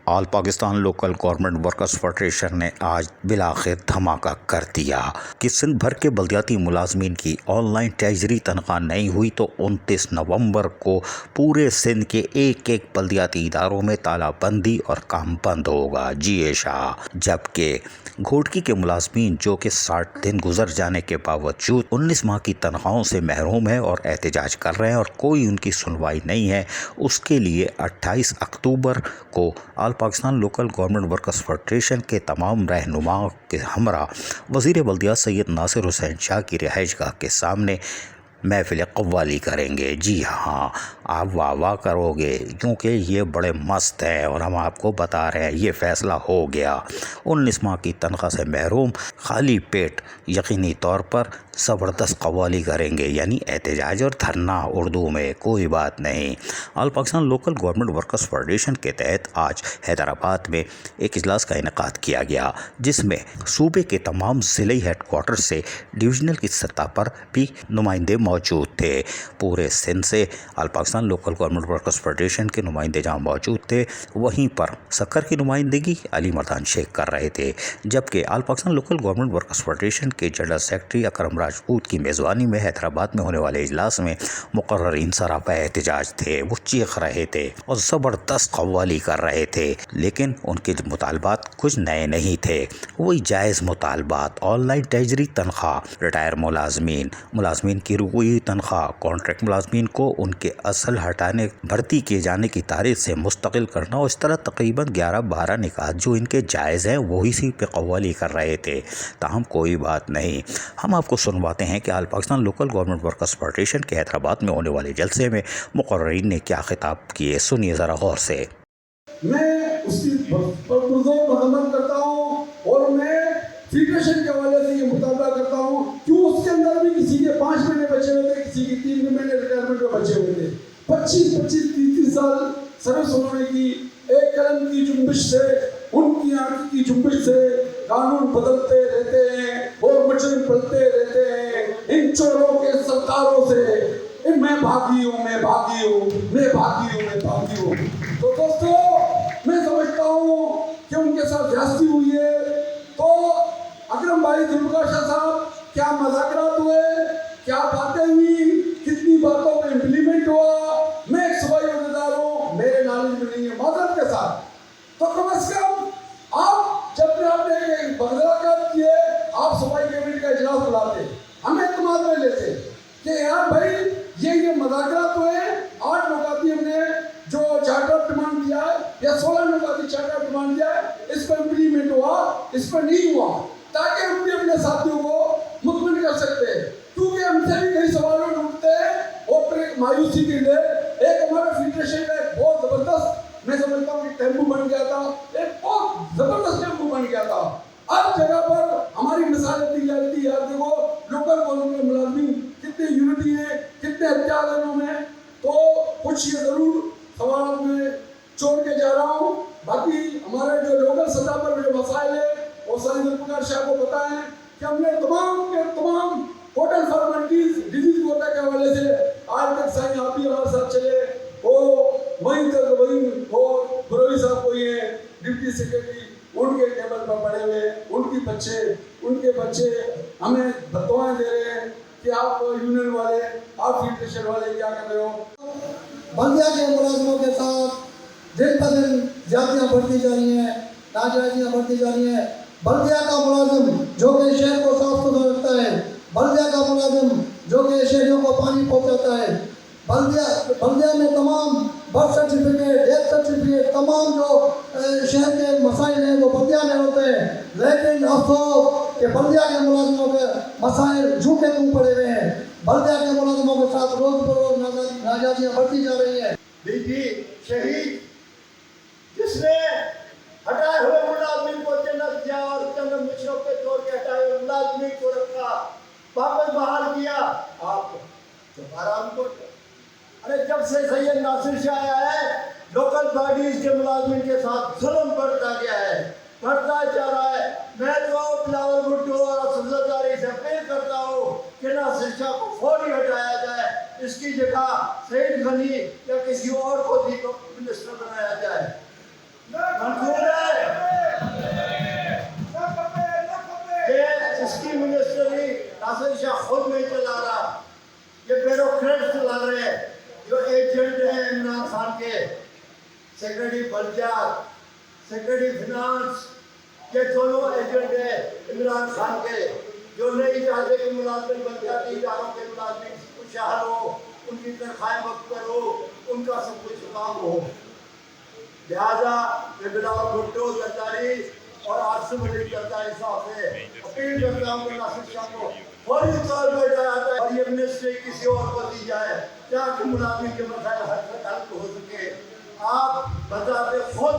آل Pakistan local government workers federation نے آج بالآخر دھماکہ کر دیا کہ سندھ بھر کے بلدیاتی ملازمین کی آن لائن ٹریجری تنخواہ نہیں ہوئی تو 29 نومبر کو پورے سندھ کے ایک ایک بلدیاتی اداروں میں تالہ بندی اور کام بند ہوگا۔ جبکہ گھوٹکی کے ملازمین جو کہ 60 دن گزر جانے کے باوجود 19 ماہ کی تنخواہوں سے محروم ہیں اور احتجاج کر رہے ہیں اور کوئی ان کی سنوائی نہیں ہے، اس کے لیے 28 اکتوبر کو all Pakistan local government workers federation کے تمام رہنماؤں کے ہمراہ وزیر بلدیات سید ناصر حسین شاہ کی رہائش گاہ کے سامنے محفل قوالی کریں گے۔ جی ہاں، آپ واہ واہ کرو گے کیونکہ یہ بڑے مست ہیں اور ہم آپ کو بتا رہے ہیں یہ فیصلہ ہو گیا۔ 19 ماہ کی تنخواہ سے محروم خالی پیٹ یقینی طور پر زبردست قوالی کریں گے، یعنی احتجاج اور دھرنا اردو میں، کوئی بات نہیں۔ All Pakistan local government workers federation کے تحت آج حیدرآباد میں ایک اجلاس کا انعقاد کیا گیا، جس میں صوبے کے تمام ضلعی ہیڈ کوارٹر سے ڈویژنل کی سطح پر بھی نمائندے موجود تھے۔ پورے سندھ سے all Pakistan local government workers federation کے نمائندے جہاں موجود تھے، وہیں پر سکر کی نمائندگی علی مردان شیخ کر رہے تھے، جبکہ all Pakistan local government workers federation کے جنرل سیکرٹری اکرم راجپوت کی میزبانی میں حیدرآباد میں ہونے والے اجلاس میں مقررین سراپا احتجاج تھے۔ وہ چیخ رہے تھے اور زبردست قوالی کر رہے تھے، لیکن ان کے مطالبات کچھ نئے نہیں تھے، وہی جائز مطالبات: آن لائن ٹریجری تنخواہ، ریٹائر ملازمین کی رکوئی تنخواہ، کانٹریکٹ ملازمین کو ان کے اصل ہٹانے بھرتی کیے جانے کی تاریخ سے مستقل کرنا، اور اس طرح تقریباً 11-12 نکات جو ان کے جائز ہیں وہی سی پہ قوالی کر رہے تھے۔ تاہم کوئی بات نہیں، ہم آپ کو سنواتے ہیں کہ all Pakistan local government workers federation کے حیدرآباد میں ہونے والے جلسے میں مقررین نے کیا خطاب کیے، سنیے ذرا غور سے۔ میں اس کی مذمت کرتا ہوں اور میں فیڈریشن کے حوالے سے یہ مطالبہ کرتا ہوں کیوں اس کے اندر بھی کسی کے 5 مہینے بچے ہوئے تھے، کسی کے 3 مہینے ریٹائرمنٹ میں بچے ہوئے تھے۔ 25-30 سال سروس انہوں نے کی، ایک قلم کی جنبش سے، ان کی آنکھ کی جنبش سے قانون بدلتے رہتے ہیں اور مجرم پلتے رہتے ہیں ان چوروں کے سرکاروں سے۔ میں بھاگی ہوں۔ تو دوستو، میں سمجھتا ہوں کہ ان کے ساتھ زیادتی ہوئی ہے۔ تو اکرم بھائی ذوالفقار شاہ صاحب، کیا مذاکرات ہوئے، کیا باتیں ہوئی، کتنی باتوں پہ امپلیمنٹ ہوا، میں ایک صوبائی عہدیدار ہوں، میرے نالج میں نہیں ہے، معذرت کے ساتھ۔ تو کم از کم آپ جب بھی آپ نے مذاکرات کیے، آپ صوبائی کمیٹی کا اجلاس بلاتے، ہمیں اعتماد میں لیتے کہ یار بھائی یہ مذاکرات ہوئے، 8 نکاتی ہم نے جو چارٹر ڈیمانڈ دیا ہے یا 16 نکاتی چارٹر ڈیمانڈ دیا ہے، اس پر امپلیمنٹ ہوا، اس پر نہیں ہوا، تاکہ ہم بھی اپنے ساتھیوں کو مطمئن کر سکتے ہیں، کیونکہ ہم سے بھی کئی سوالوں اٹھتے ہیں اور پھر ایک مایوسی کی لے۔ ایک ہمارا فیڈریشن کا ایک بہت زبردست، میں سمجھتا ہوں کہ ٹیمپو بن گیا تھا، ایک بہت زبردست ٹیمپو بن گیا تھا۔ ہر جگہ پر ہماری مثالیں دی جاتی ہے، یار دیکھو لوکل گورنمنٹ کے ملازمین کتنے یونٹی ہیں، کتنے اتحاد ہیں میں۔ تو کچھ یہ ضرور سوالات میں چھوڑ کے جا رہا ہوں، باقی ہمارے جو لوکل سطح پر جو مسائل ہیں وہ سید ذوالفقار شاہ کو پتہ ہے کہ ہم نے تمام ٹوٹل فارمیلٹیز ڈیزیز کوٹا کے حوالے سے آج تک سائیں آپ بھی ہمارے ساتھ چلے، وہیں اور بروی صاحب کو یہ ڈپٹی سیکرٹری ان کے ٹیبل پر پڑے ہوئے، ان کے بچے ہمیں بتوائیں دے رہے ہیں کہ آپ یونین والے، آپ فیڈریشن والے کیا کر رہے ہو۔ بلدیہ کے ملازموں کے ساتھ دن بہ دن زیادتیاں بڑھتی جا رہی ہیں، ناجائزیاں بڑھتی جا رہی ہیں۔ بلدیہ کا ملازم جو کہ شہر کو صاف ستھرا رکھتا ہے، بلدیہ کا ملازم جو کہ شہریوں کو پانی پہنچاتا ہے، بلدیہ میں تمام برتھ سرٹیفکیٹ، ڈیتھ سرٹیفکیٹ، تمام جو شہر کے مسائل ہیں وہ بلدیہ میں ہوتے ہیں، لیکن افسوس کہ بلدیہ کے ملازموں کے مسائل جوں کے توں پڑے ہوئے ہیں۔ بلدیہ کے ملازموں کے ساتھ روز بروز ناجائزیاں بڑھتی جا رہی ہیں۔ شہید جس نے ہٹائے ہوئے ملازمین کو جنت دیا اور جنرل مشرف کے طور کے ہٹائے ہوئے ملازمین کو رکھا، واپس بحال کیا، آپ دوبارہ ہم کو ارے جب سے سید ناصر شاہ آیا ہے لوکل باڈیز کے ملازمین کے ساتھ ظلم بڑھتا گیا ہے، بڑھتا جا رہا ہے۔ میں تو بلاول بھٹو اور اسد زرداری سے اپیل کرتا ہوں کہ ناصر شاہ کو فوری ہٹایا جائے، اس کی جگہ سعید غنی یا کسی اور کو بھی منسٹر بنایا جائے۔ मालियात, सेक्रेटरी फिनांस, ये दोनों एजेंट है इमरान खान के, जो नहीं चाहते कि मुलाजमिन बलदियाती इदारों के मुलाजमिन खुशहाल हो, उनकी तनख्वाहें वक्त पर हो, उनका सब कुछ काम हो। लिहाजा मैं बिलावल भुट्टो जरदारी और आसिफ अली जरदारी साहब से अपील करता हूँ कि नासिर शाह को फौरी तौर पर हटाया जाए और ये मिनिस्ट्री किसी और को दी जाए ताकि मुलाजिम के मसाइल हल हो सके। आप बताते खुद,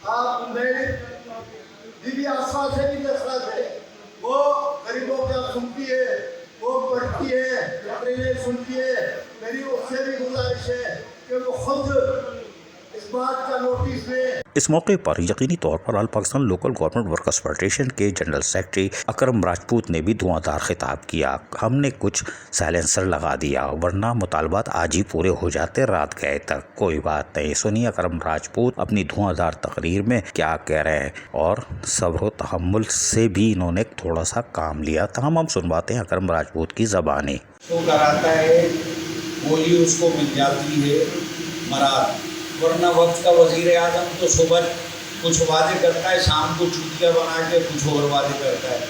आप मेरी दीदी आसमा से भी दसरा थे, वो गरीबों का सुनती है, वो पढ़ती है, तकरीरें सुनती है। मेरी उससे भी गुजारिश है कि वो खुद इस बात का नोटिस ले। इस मौके पर यकीनी तौर पर all Pakistan local government workers federation के जनरल सेक्रेटरी अकरम राजपूत ने भी धुआंधार खिताब किया। हमने कुछ साइलेंसर लगा दिया वरना मुतालबात आज ही पूरे हो जाते रात गए तक। कोई बात नहीं, सुनिए अकरम राजपूत अपनी धुआंधार तकरीर में क्या कह रहे हैं और सब्र तहम्मुल से भी इन्होंने थोड़ा सा काम लिया। तमाम हम सुनवाते हैं अकरम राजपूत की ज़बानी। तो कराता है, गोली उसको मिल जाती है मरार, वरना वक्त का वज़ीर आज़म तो सुबह कुछ वादे करता है, शाम को चूतिया बना के कुछ और वादे करता है।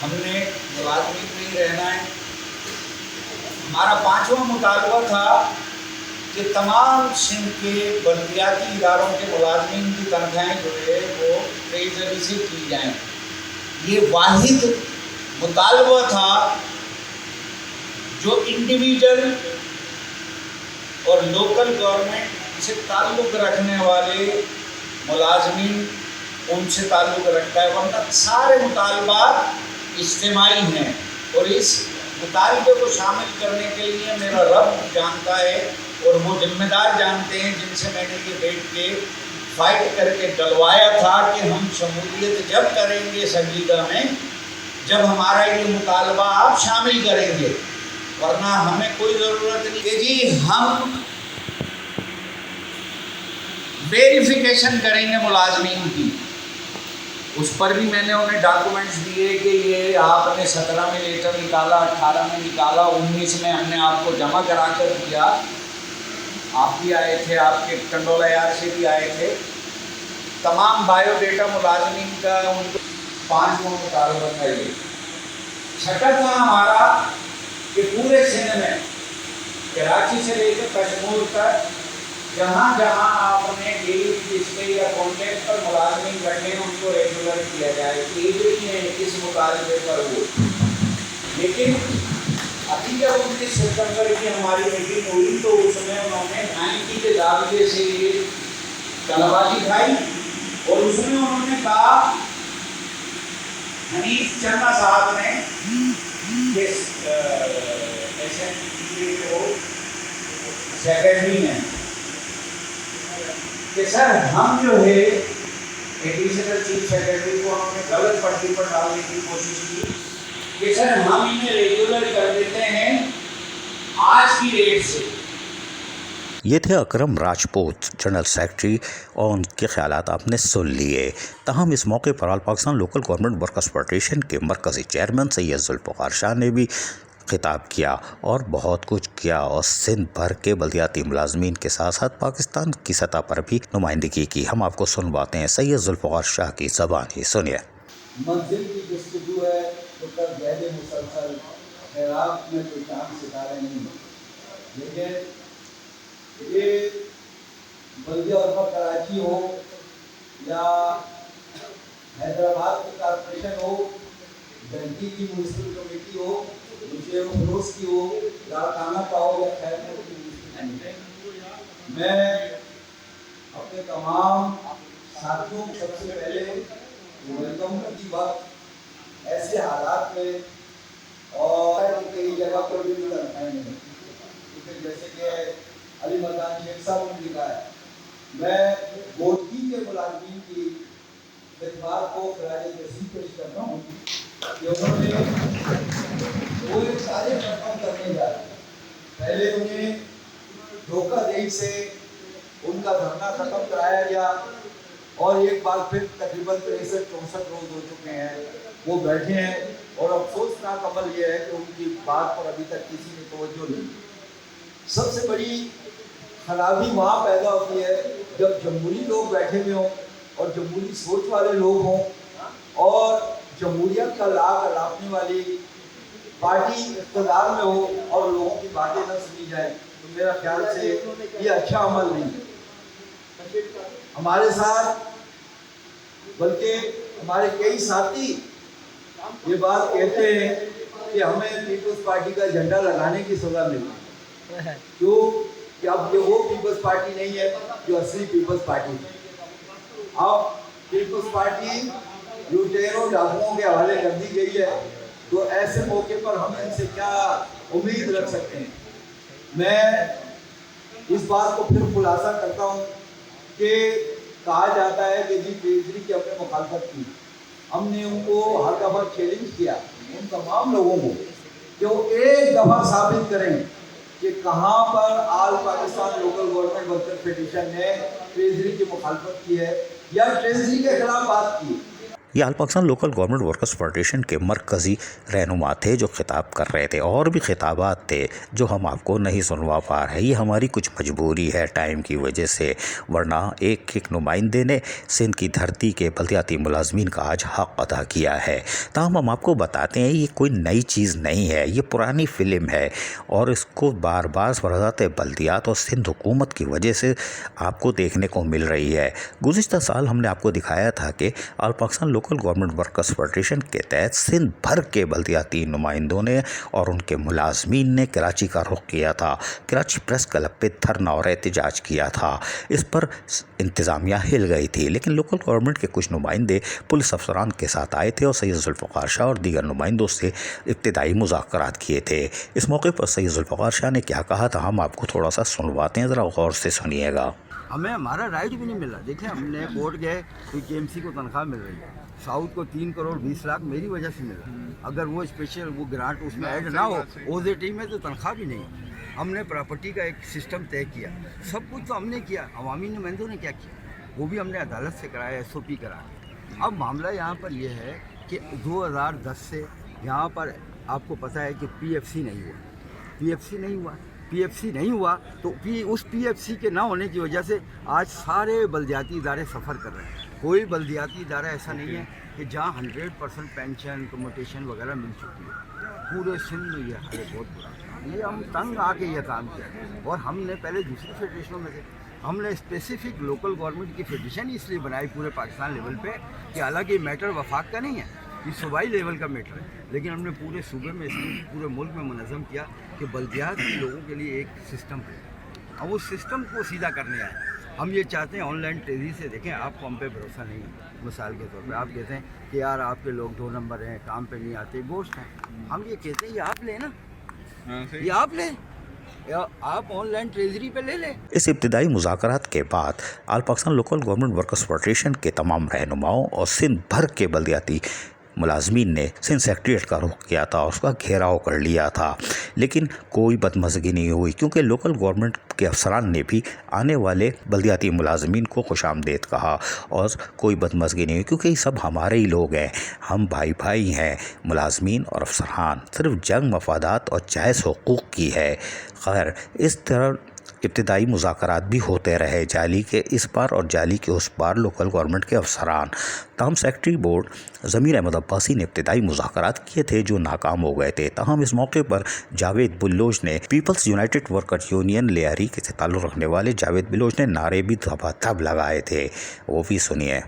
हमने मुलाजमिन में ही रहना है। हमारा 5वां मुतालबा था कि तमाम सिंध के बल्दियाती इदारों के मुलाजमिन की तनख्वाहें जो है वो ट्रेजरी से की जाएँ। ये वाहिद मुतालबा था जो इंडिविजुअल और लोकल गवर्नमेंट से ताल्लुक़ रखने वाले मुलाजमीन उनसे ताल्लुक़ रखता है, वरना सारे मुतालबात इज्तिमाई हैं। और इस मुतालबे को शामिल करने के लिए मेरा रब जानता है और वो जिम्मेदार जानते हैं जिनसे मैंने ये बैठ के फाइट करके डलवाया था कि हम शमूलियत जब करेंगे संजीदा में, जब हमारा ये मुतालबा आप शामिल करेंगे, वरना हमें कोई ज़रूरत नहीं कि जी हम वेरिफिकेशन करेंगे मुलाजमीन की। उस पर भी मैंने उन्हें डॉक्यूमेंट्स दिए कि ये आपने 17 में लेटर निकाला, 18 में निकाला, 19 में हमने आपको जमा करा कर दिया। आप भी आए थे, आपके कंडोला यार से भी आए थे। तमाम बायोडेटा मुलाजमीन का उनको 5वां मुतालबा था। ये 6वां था हमारा कि पूरे सिंध में कराची से लेकर कश्मीर तक जहाँ जहाँ आपने डेली बेस पे या कॉन्ट्रैक्ट पर मुलाजमीन रखे हैं उनको रेगुलर किया जाए। एक ही है इस मुतालबे पर वो, लेकिन अभी जब 29 सितंबर की हमारी मीटिंग हुई तो उसमें उन्होंने 90 के दावे से तलबाजी खाई और उसमें उन्होंने कहा, हनीफ चन्ना साहब ने सेक्रेटरी ने कि सर हम जो है एडिशनल चीफ सेक्रेटरी को हमने गलत पट्टी पर डालने की कोशिश की कि सर हम इन्हें रेगुलर कर देते हैं आज की डेट से। ये थे अकरम राजपूत जनरल सेक्रेटरी और उनके ख्यालात आपने सुन लिए। तहम इस मौके पर all Pakistan local government workers federation के मरकज़ी चेयरमैन सैयद जुल्फ़िकार शाह ने भी खिताब किया और बहुत कुछ किया और सिंध भर के बल्दियाती मुलाजमीन के साथ साथ पाकिस्तान की सतह पर भी नुमाइंदगी की। हम आपको सुनवाते हैं सैयद जुल्फ़िकार शाह की ज़बानी, सुनिए। मंजिल की गुफ्तगू है उत्तर गहरे मुसलसल खैरात में कोई चांद सितारे नहीं, लेकिन ये बल्दिया और कराची हो या हैदराबाद की कॉरपोरेशन हो, डंकी की म्यूनसिपल कमेटी हो, मुझे फरोज की हो, लाड़काना का हो या खैर की, मैं अपने तमाम साथियों को सबसे पहले वेलकम की बात ऐसे हालात में और कई जगह पर भी क्योंकि जैसे कि अली मदान शेख साहब ने लिखा है, मैं गोदगी के मुलाजमीन की खिदमत को खराज तहसीन पेश करता हूँ कि उन्होंने पूरे सारे खत्म करने जा रहे। पहले उन्हें धोखाधड़ी से उनका धरना खत्म कराया गया और एक बार फिर तकरीबन 63-64 रोज हो चुके हैं वो बैठे हैं, और अफसोसनाक अमल ये है कि उनकी बात पर अभी तक किसी ने तवज्जो नहीं दी। सबसे बड़ी खराबी वहाँ पैदा होती है जब जमहूरी लोग बैठे हुए हों और जमहूरी सोच वाले लोग हों और जमहूरियत का लाभ अलापने वाली पार्टी इक़्तिदार में हो और लोगों की बातें न सुनी जाए, तो मेरा ख्याल से ये अच्छा अमल नहीं है। हमारे साथ बल्कि हमारे कई साथी ये बात कहते हैं कि हमें पीपल्स पार्टी का झंडा लगाने की सज़ा मिली है, क्यों कि अब ये वो पीपल्स पार्टी नहीं है जो असली पीपल्स पार्टी है। अब पीपल्स पार्टी लुटेरों डाकुओं के हवाले कर दी गई है, तो ऐसे मौके पर हम इनसे क्या उम्मीद रख सकते हैं। मैं इस बात को फिर खुलासा करता हूँ कि कहा जाता है कि जी ट्रेजरी की हमने मुखालफत की, हमने उनको हर दफ़ा चैलेंज किया उन तमाम लोगों को कि वो एक दफ़ा साबित करें कि कहाँ पर all Pakistan local government worker federation ने ट्रेजरी की मुखालफत की है या ट्रेजरी के खिलाफ बात की। ये all Pakistan local government workers federation के मरकज़ी रहनुमा थे जो खिताब कर रहे थे, और भी खिताबात थे जो हम आपको नहीं सुनवा पा रहे। ये हमारी कुछ मजबूरी है टाइम की वजह से, वरना एक एक नुमाइंदे ने सिंध की धरती के बल्दियाती मुलाजमीन का आज हक़ अदा किया है। ताहम हम आपको बताते हैं ये कोई नई चीज़ नहीं है, ये पुरानी फ़िल्म है और इसको बार बार वज़ारत बल्दियात और सिंध हुकूमत की वजह से आपको देखने को मिल रही है। गुज़िश्ता साल हमने आपको दिखाया था कि all Pakistan local government workers federation के तहत सिंध भर के बल्दियाती नुमाइंदों ने और उनके मुलाजमीन ने कराची का रुख किया था, कराची प्रेस क्लब पे धरना और एहतजाज किया था। इस पर इंतज़ामिया हिल गई थी, लेकिन लोकल गवर्नमेंट के कुछ नुमाइंदे पुलिस अफसरान के साथ आए थे और सैयद जुल्फ़िकार शाह और दीगर नुमाइंदों से इब्तिदाई मुज़ाकरात किए थे। इस मौके पर सैयद जुल्फ़िकार शाह ने क्या कहा था हम आपको थोड़ा सा सुनवाते हैं, ज़रा गौर से सुनिएगा। हमें हमारा राइट भी नहीं मिला। देखें, हमने कोर्ट गए तो KMC को तनख्वाह मिल रही है, साउथ को 3 करोड़ 20 लाख मेरी वजह से मिला। अगर वो स्पेशल वो ग्रांट उसमें ऐड ना हो OZT में तो तनख्वाह भी नहीं। हमने प्रॉपर्टी का एक सिस्टम तय किया, सब कुछ तो हमने किया, अवामी नुमाइंदों ने क्या किया वो भी हमने अदालत से कराया, SOP कराया। अब मामला यहाँ पर यह है कि 2010 से यहाँ पर आपको पता है कि PFC नहीं हुआ तो उस PFC के ना होने की वजह से आज सारे बल्दियाती इदारे सफ़र कर रहे हैं। कोई बल्दियाती इदारा ऐसा नहीं है कि जहाँ 100% पेंशन कम्यूटेशन वगैरह मिल चुकी है। पूरे सिंध में ये हाल बहुत बुरा, ये हम तंग आके ये काम किया। और हमने पहले दूसरी फेडरेशनों में थे, हमने स्पेसिफिक लोकल गवर्नमेंट की फेडरेशन इसलिए बनाई पूरे पाकिस्तान लेवल पे कि हालांकि मैटर वफाक का नहीं है, ये सूबाई लेवल का मैटर है, लेकिन हमने पूरे सूबे में इसमें पूरे मुल्क में मुनज़्ज़म किया कि बल्दियात के लोगों के लिए एक सिस्टम है। अब उस सिस्टम को सीधा करने आए। हम ये चाहते हैं ऑनलाइन ट्रेजरी से देखें, आपको हम पे भरोसा नहीं है। मिसाल के तौर पे आप कहते हैं कि यार आपके लोग 2 नंबर हैं, काम पे नहीं आते, गोश्त हैं। हम ये कहते हैं ये आप लें ना, ये आप लें, या आप ऑनलाइन ट्रेजरी पे ले लें। इस इब्तिदाई मुज़ाकरात के बाद all Pakistan local government workers federation के तमाम रहनुमाओं और सिंध भर के बल्दियाती मुलाजमीन ने सिंध सेक्रेटेरिएट का रुख किया था, उसका घेराव कर लिया था, लेकिन कोई बदमज़गी नहीं हुई क्योंकि लोकल गवर्नमेंट के अफसरान ने भी आने वाले बल्दियाती मुलाजमीन को खुशामदीद कहा और कोई बदमज़गी नहीं हुई क्योंकि ये सब हमारे ही लोग हैं, हम भाई भाई हैं। मुलाजमीन और अफसरान सिर्फ जंग मफादात और जायज़ हुकूक़ की है। खैर, इस तरह इब्तिदाई मुज़ाकरात भी होते रहे, जाली के इस पार और जाली के उस पार लोकल गवर्नमेंट के अफसरान। ताहम सेक्रेटरी बोर्ड ज़मीर अहमद अब्बासी ने इब्तिदाई मुज़ाकरात किए थे जो नाकाम हो गए थे। ताहम इस मौके पर जावेद बुल्लोच ने people's united workers union Lyari के से ताल्लुक़ रखने वाले जावेद बुल्लोच ने नारे भी धबाधब लगाए थे, वो भी सुनिए।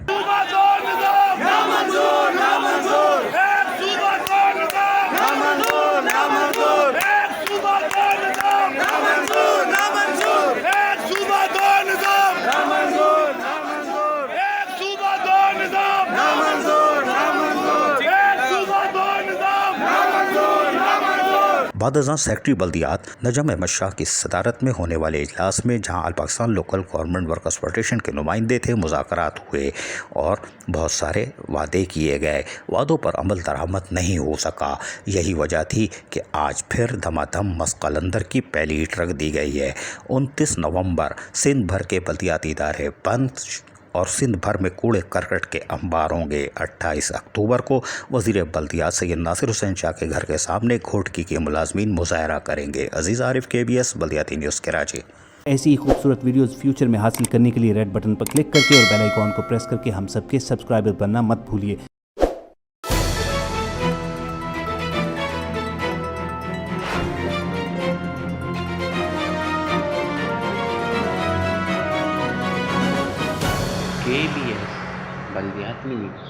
बादशाह सेक्रेटरी बल्दियात नजम अहमद शाह की सदारत में होने वाले इजलास में जहां all Pakistan local government workers federation के नुमाइंदे थे, मुज़ाकरात हुए और बहुत सारे वादे किए गए, वादों पर अमल दरामद नहीं हो सका। यही वजह थी कि आज फिर धमाधम मस्कलंदर की पहली ईंट रख दी गई है। 29 नवंबर सिंध भर के बल्दियाती इदारे बंद, और सिंध भर में कूड़े करकट के अंबार होंगे। 28 अक्टूबर को वज़ीर बल्दियात सैयद नासिर हुसैन शाह के घर के सामने घोटकी के मुलाजमीन मुजाहरा करेंगे। अजीज़ आरिफ, KBS बल्दियाती न्यूज़ कराची। ऐसी ही खूबसूरत वीडियोस फ्यूचर में हासिल करने के लिए रेड बटन पर क्लिक करके और बेल आइकॉन को प्रेस करके हम सबके सब्सक्राइबर बनना मत भूलिए। KBS बल्दियाती न्यूज़।